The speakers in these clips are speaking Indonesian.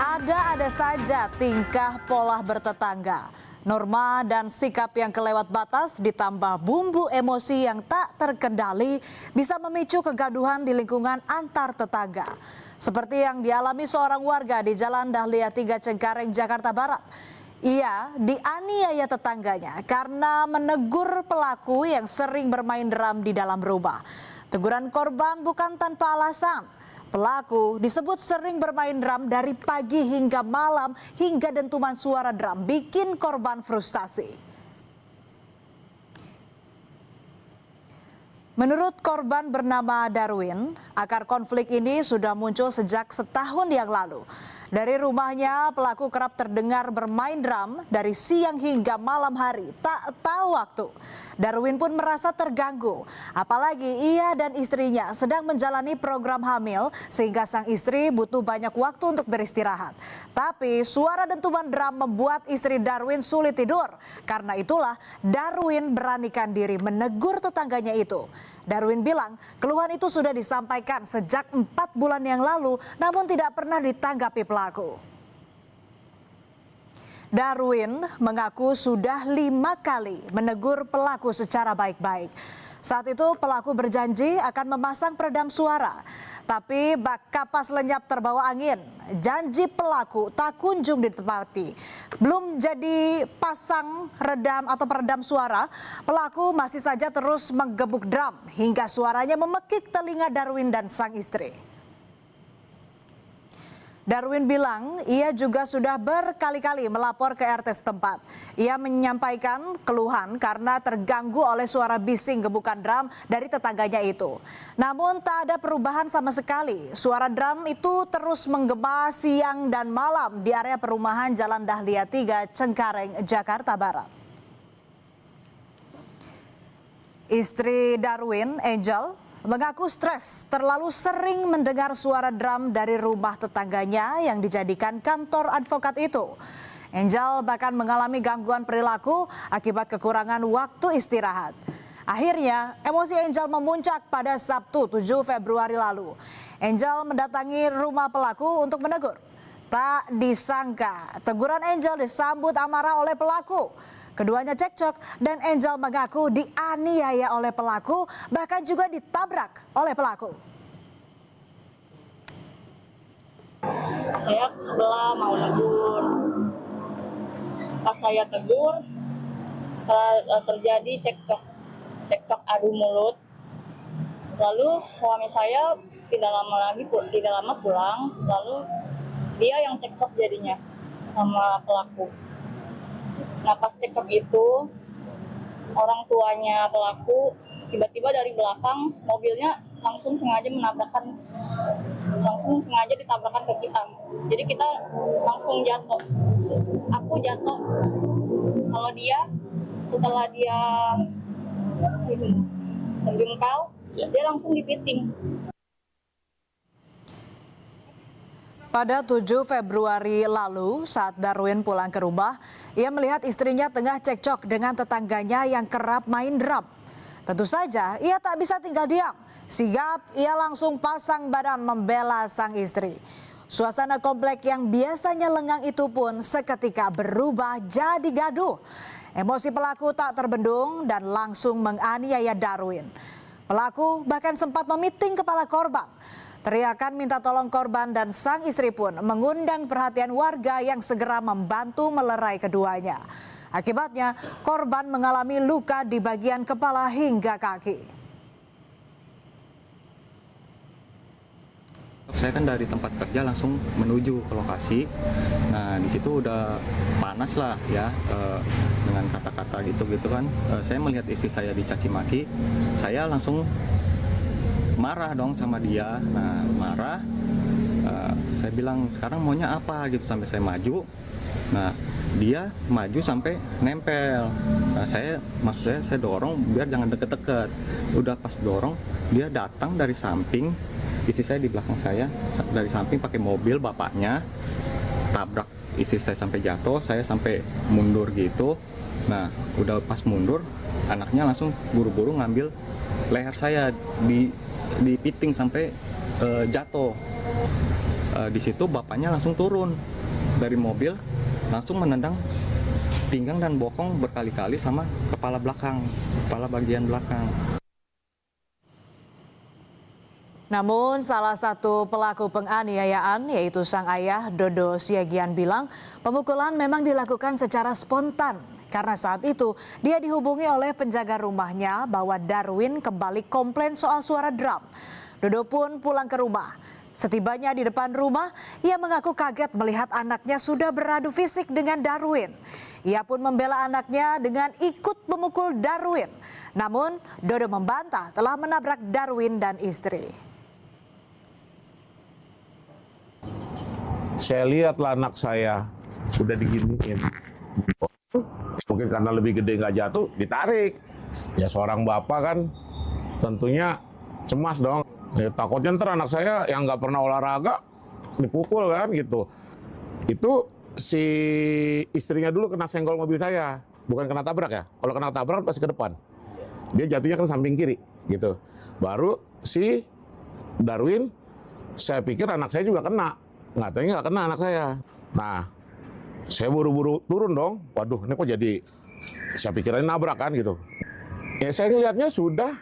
Ada-ada saja tingkah pola bertetangga. Norma dan sikap yang kelewat batas ditambah bumbu emosi yang tak terkendali bisa memicu kegaduhan di lingkungan antar tetangga. Seperti yang dialami seorang warga di Jalan Dahlia 3 Cengkareng, Jakarta Barat. Ia dianiaya tetangganya karena menegur pelaku yang sering bermain drum di dalam rumah. Teguran korban bukan tanpa alasan. Pelaku disebut sering bermain drum dari pagi hingga malam hingga dentuman suara drum bikin korban frustasi. Menurut korban bernama Darwin, akar konflik ini sudah muncul sejak setahun yang lalu. Dari rumahnya, pelaku kerap terdengar bermain drum dari siang hingga malam hari, tak tahu waktu. Darwin pun merasa terganggu, apalagi ia dan istrinya sedang menjalani program hamil sehingga sang istri butuh banyak waktu untuk beristirahat. Tapi suara dentuman drum membuat istri Darwin sulit tidur. Karena itulah Darwin beranikan diri menegur tetangganya itu. Darwin bilang keluhan itu sudah disampaikan sejak 4 bulan yang lalu namun tidak pernah ditanggapi pelaku. Darwin mengaku sudah 5 kali menegur pelaku secara baik-baik. Saat itu pelaku berjanji akan memasang peredam suara. Tapi bak kapas lenyap terbawa angin. Janji pelaku tak kunjung ditepati. Belum jadi pasang redam atau peredam suara, pelaku masih saja terus menggebuk drum hingga suaranya memekik telinga Darwin dan sang istri. Darwin bilang ia juga sudah berkali-kali melapor ke RT setempat. Ia menyampaikan keluhan karena terganggu oleh suara bising gebukan drum dari tetangganya itu. Namun tak ada perubahan sama sekali. Suara drum itu terus menggema siang dan malam di area perumahan Jalan Dahlia 3 Cengkareng, Jakarta Barat. Istri Darwin, Angel, mengaku stres terlalu sering mendengar suara drum dari rumah tetangganya yang dijadikan kantor advokat itu. Angel bahkan mengalami gangguan perilaku akibat kekurangan waktu istirahat. Akhirnya, emosi Angel memuncak pada Sabtu 7 Februari lalu. Angel mendatangi rumah pelaku untuk menegur. Tak disangka, teguran Angel disambut amarah oleh pelaku. Keduanya cekcok dan Angel mengaku dianiaya oleh pelaku, bahkan juga ditabrak oleh pelaku. Saya ke sebelah mau negur. Pas saya tegur, terjadi cekcok adu mulut. Lalu suami saya tidak lama pulang, lalu dia yang cekcok jadinya sama pelaku. Nah pas cekcok itu, orang tuanya pelaku tiba-tiba dari belakang mobilnya langsung sengaja ditabrakkan ke kita. Jadi kita langsung jatuh. Aku jatuh. Kalau dia setelah dia terjungkal, dia langsung dipiting. Pada 7 Februari lalu, saat Darwin pulang ke rumah, ia melihat istrinya tengah cekcok dengan tetangganya yang kerap main drum. Tentu saja, ia tak bisa tinggal diam. Sigap, ia langsung pasang badan membela sang istri. Suasana komplek yang biasanya lengang itu pun seketika berubah jadi gaduh. Emosi pelaku tak terbendung dan langsung menganiaya Darwin. Pelaku bahkan sempat memiting kepala korban. Teriakan minta tolong korban dan sang istri pun mengundang perhatian warga yang segera membantu melerai keduanya. Akibatnya, korban mengalami luka di bagian kepala hingga kaki. Saya kan dari tempat kerja langsung menuju ke lokasi. Nah, di situ udah panas lah ya, dengan kata-kata gitu kan. Saya melihat istri saya dicaci maki, saya langsung marah dong sama dia. Nah marah, saya bilang sekarang maunya apa gitu, sampai saya maju. Nah dia maju sampai nempel. Nah, maksud saya dorong biar jangan deket-deket. Udah pas dorong, dia datang dari samping, istri saya di belakang saya, dari samping pakai mobil bapaknya, tabrak istri saya sampai jatuh, saya sampai mundur gitu. Nah udah pas mundur, anaknya langsung buru-buru ngambil leher saya, dipiting sampai jatuh. Di situ bapaknya langsung turun. dari mobil langsung menendang pinggang dan bokong berkali-kali sama kepala bagian belakang. Namun salah satu pelaku penganiayaan yaitu sang ayah Dodo Siagian bilang pemukulan memang dilakukan secara spontan karena saat itu dia dihubungi oleh penjaga rumahnya bahwa Darwin kembali komplain soal suara drum. Dodo pun pulang ke rumah. Setibanya di depan rumah, ia mengaku kaget melihat anaknya sudah beradu fisik dengan Darwin. Ia pun membela anaknya dengan ikut memukul Darwin. Namun Dodo membantah telah menabrak Darwin dan istri. Saya lihatlah anak saya udah diginiin. Mungkin karena lebih gede nggak jatuh, ditarik. Ya seorang bapak kan tentunya cemas dong. Ya, takutnya ntar anak saya yang nggak pernah olahraga dipukul kan gitu. Itu si istrinya dulu kena senggol mobil saya, bukan kena tabrak ya. Kalau kena tabrak pasti ke depan. Dia jatuhnya kan samping kiri gitu. Baru si Darwin, saya pikir anak saya juga kena. Nggak kena anak saya. Nah, saya buru-buru turun dong. Waduh, ini kok jadi, saya pikirin nabrak kan gitu. Ya saya ngeliatnya sudah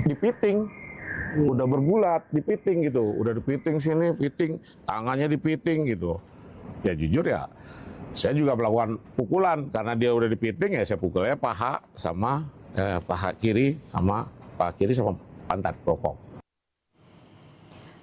dipiting, udah bergulat, dipiting gitu. Udah dipiting sini, piting, tangannya dipiting gitu. Ya jujur ya, saya juga melakukan pukulan. Karena dia udah dipiting ya saya pukulnya paha sama paha kiri sama pantat bokong.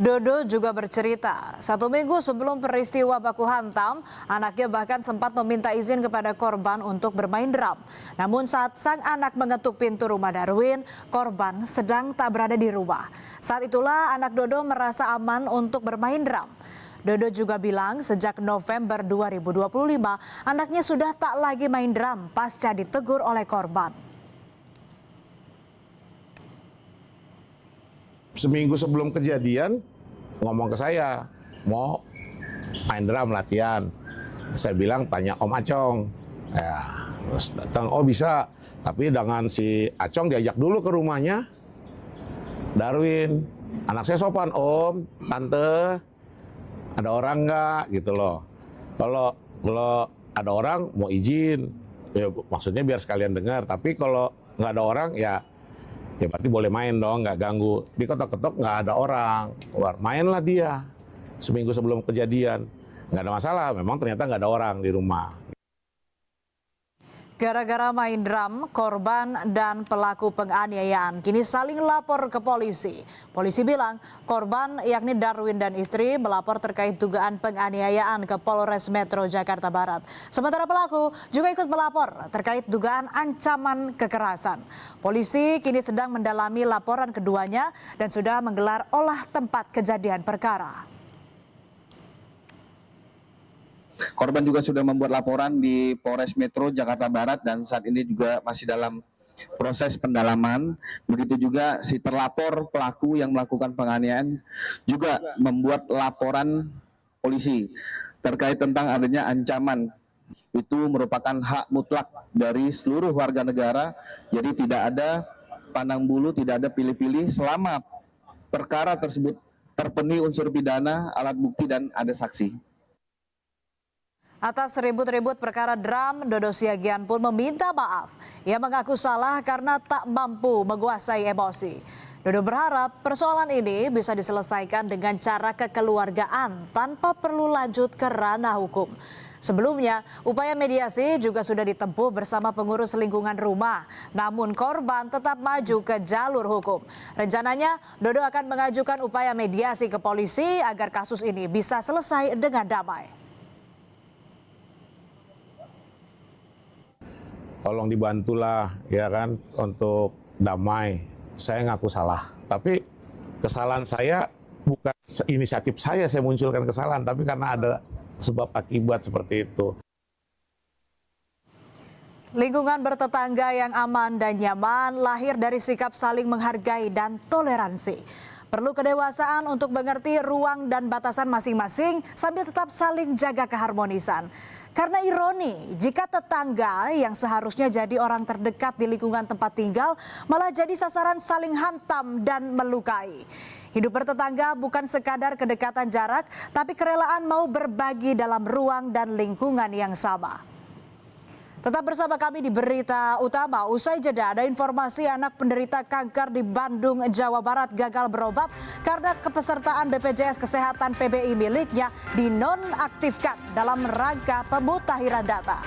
Dodo juga bercerita, 1 minggu sebelum peristiwa baku hantam, anaknya bahkan sempat meminta izin kepada korban untuk bermain drum. Namun saat sang anak mengetuk pintu rumah Darwin, korban sedang tak berada di rumah. Saat itulah anak Dodo merasa aman untuk bermain drum. Dodo juga bilang sejak November 2025, anaknya sudah tak lagi main drum pasca ditegur oleh korban. Seminggu sebelum kejadian ngomong ke saya mau main drum latihan. Saya bilang tanya Om Acong. Ya, terus datang, oh bisa. Tapi dengan si Acong diajak dulu ke rumahnya Darwin. Anak saya sopan, Om, Tante, ada orang nggak gitu loh. Kalau ada orang mau izin, ya maksudnya biar sekalian dengar. Tapi kalau nggak ada orang ya berarti boleh main dong, nggak ganggu. Diketok-ketok nggak ada orang, keluar mainlah dia. Seminggu sebelum kejadian, nggak ada masalah. Memang ternyata nggak ada orang di rumah. Gara-gara main drum, korban dan pelaku penganiayaan kini saling lapor ke polisi. Polisi bilang korban yakni Darwin dan istri melapor terkait dugaan penganiayaan ke Polres Metro Jakarta Barat. Sementara pelaku juga ikut melapor terkait dugaan ancaman kekerasan. Polisi kini sedang mendalami laporan keduanya dan sudah menggelar olah tempat kejadian perkara. Korban juga sudah membuat laporan di Polres Metro Jakarta Barat dan saat ini juga masih dalam proses pendalaman. Begitu juga si terlapor pelaku yang melakukan penganiayaan juga membuat laporan polisi terkait tentang adanya ancaman. Itu merupakan hak mutlak dari seluruh warga negara. Jadi tidak ada pandang bulu, tidak ada pilih-pilih selama perkara tersebut terpenuhi unsur pidana, alat bukti dan ada saksi. Atas ribut-ribut perkara drum, Dodo Siagian pun meminta maaf. Ia mengaku salah karena tak mampu menguasai emosi. Dodo berharap persoalan ini bisa diselesaikan dengan cara kekeluargaan tanpa perlu lanjut ke ranah hukum. Sebelumnya, upaya mediasi juga sudah ditempuh bersama pengurus lingkungan rumah. Namun korban tetap maju ke jalur hukum. Rencananya, Dodo akan mengajukan upaya mediasi ke polisi agar kasus ini bisa selesai dengan damai. Tolong dibantulah ya kan untuk damai. Saya ngaku salah, tapi kesalahan saya bukan inisiatif saya munculkan kesalahan, tapi karena ada sebab akibat seperti itu. Lingkungan bertetangga yang aman dan nyaman lahir dari sikap saling menghargai dan toleransi. Perlu kedewasaan untuk mengerti ruang dan batasan masing-masing sambil tetap saling jaga keharmonisan. Karena ironi, jika tetangga yang seharusnya jadi orang terdekat di lingkungan tempat tinggal malah jadi sasaran saling hantam dan melukai. Hidup bertetangga bukan sekadar kedekatan jarak, tapi kerelaan mau berbagi dalam ruang dan lingkungan yang sama. Tetap bersama kami di Berita Utama. Usai jeda ada informasi anak penderita kanker di Bandung, Jawa Barat gagal berobat karena kepesertaan BPJS Kesehatan PBI miliknya dinonaktifkan dalam rangka pemutahiran data.